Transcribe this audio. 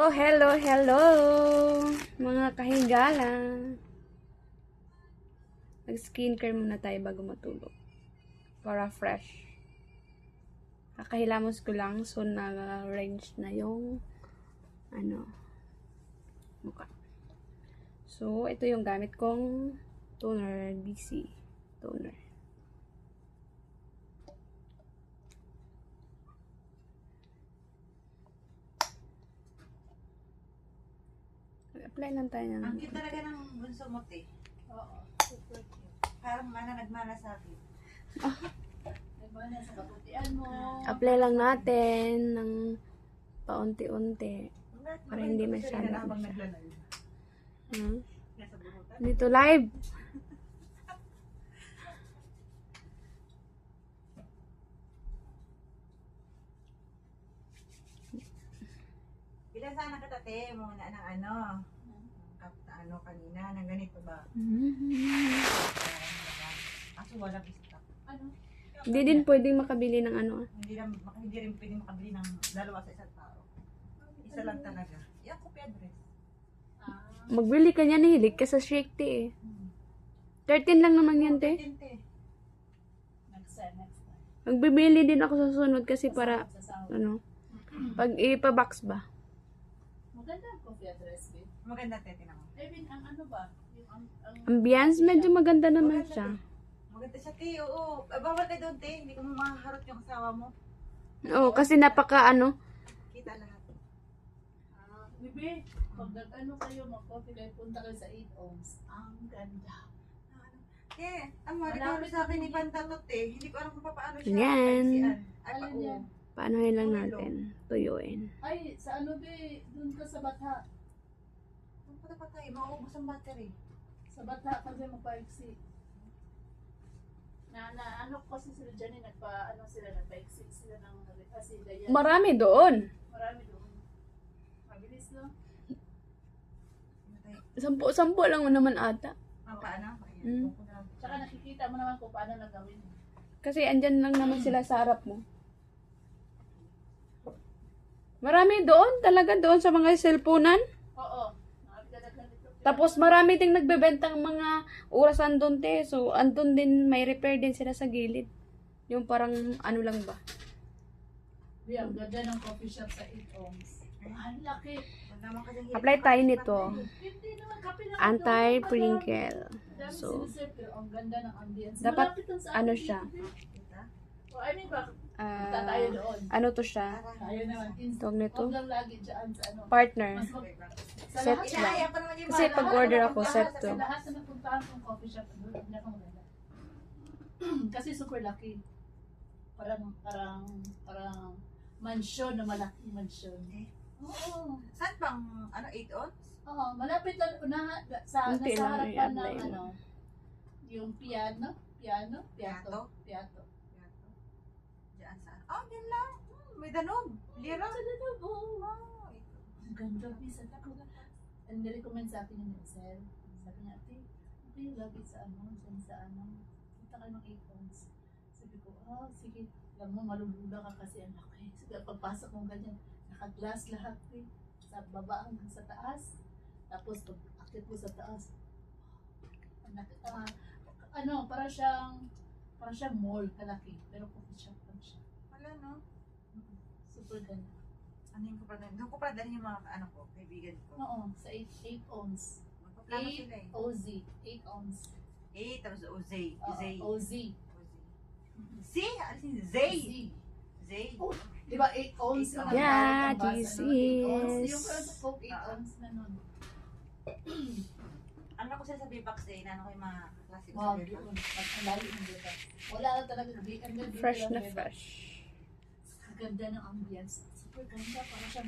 So, hello, hello, mga kahigala. Mag-skincare muna tayo bago matulog. Para fresh. Kakahilamos ko lang, so na-range na yung, mukha. So, ito yung gamit kong toner, DC toner. Apply lang tayo ng... Ang cute talaga ng bunso mo, te. Oo. Super cute. Parang nagmana sa akin. Nagmana sa kaputian mo. Apply lang natin ng paunti-unti. Para hindi masyado siya. Dito live. Ilan sana katate mo na ng kanina, ng ganito ba? Kaso walang isa. Hindi din pwedeng makabili ng Hindi rin pwedeng makabili ng dalawa sa isang tao. Isa lang talaga. Yan, copy address. Magbili ka niya, hilig ka sa Shake Tea eh. 13 lang naman yan, te. Next time. Magbibili din ako sa sunod kasi para, pag ipa-box ba? Maganda ang coffee address, babe. Maganda, te, tinanong. Even ang ano ba? Yung Ambience, medyo maganda naman siya. Maganda siya, te. Oo. Bawal ka doon, te. Hindi ko makaharot yung asawa mo. Oo, kasi napaka Kita lahat. Bibi, pag kayo, mag-coffee kayo, punta kayo sa 8 ohms. Ang ganda. Ikaw sa akin ni Pantatot, te. Hindi ko alam kung paano siya. Yan. Alin yan? Paanohin lang natin. Tuyuin. Ay, sa ano, be? Doon ka sa Batha. Patay, mauubos ang battery. Sa Batha kasi magpa-exit. Ano kasi sila dyan eh, nagpa-exit sila ng kasi Dayan. Marami doon. Marami doon. Mabilis, no? Sampo lang naman ata. Paano? Tsaka nakikita mo naman kung paano nagawin. Kasi andyan lang naman sila sa harap mo. Marami doon, talaga doon sa mga cellphonean. Oo. Tapos marami ding nagbebentang mga orasan doon, te. So, andun din, may repair din sila sa gilid. Yung parang ano lang ba. Ang ganda ng coffee shop sa 8 ohms. Ang laki. Apply tayo nito. Hindi naman, kape lang. Anti-wrinkle. So, Ang ganda ng ambience. dapat Malapit lang sa ano akin. siya. I mean, punta tayo doon. Ano to siya? Tayo naman. Tawag nito? Huwag lang lagi dyan sa ano. Partner. Sa Set lahat, lang. Kasi pag-order ako, set sa to. lahat na napuntahan kong coffee shop, doon, hindi ako maganda. Kasi super laki. Parang mansyon na malaking mansyon. Oo. Saan bang, 8 ons? Oo, malapit lang sa Unti nasa lang harapan i-apply ng mo. yung piato. Diyan saan? Diyan lang. May danog. Lira. Ang ganda, bisa ako. And recommend sa akin yung Excel. Sabi niya, ate, okay yung lapit sa punta kayo ng 8 ohms. Sabi ko, sige, alam mo, malulula ka kasi ang laki. Sige, pagpasok mo ganyan, naka-glass lahat eh. Sa baba hanggang sa taas. Tapos, pag akit mo sa taas, para siyang mall kalaki. Pero coffee shop lang siya. Wala, no? Super ganda. Ano yung kupradan? Doon ko pa dali yung mga kaibigan ko. Oo, sa 8 ohms. Magpaplano sila 8 OZ. 8 ohms. 8 tapos OZ. OZ. Z? Alisin Zay. Zay. Oh, di ba 8 ohms na Yeah, ang this basa, no? 8 ohms. is- Yung parang sa Coke, 8 ohms na nun. Ano ko sila sa Bipax eh? Ano ko yung mga klase ko sa Wow, Bipax? yun. Ang layo ng data. Wala lang talaga. Ang ganda Fresh lang na data. fresh. Ang ganda ng ambience. Super ganda. Parang siya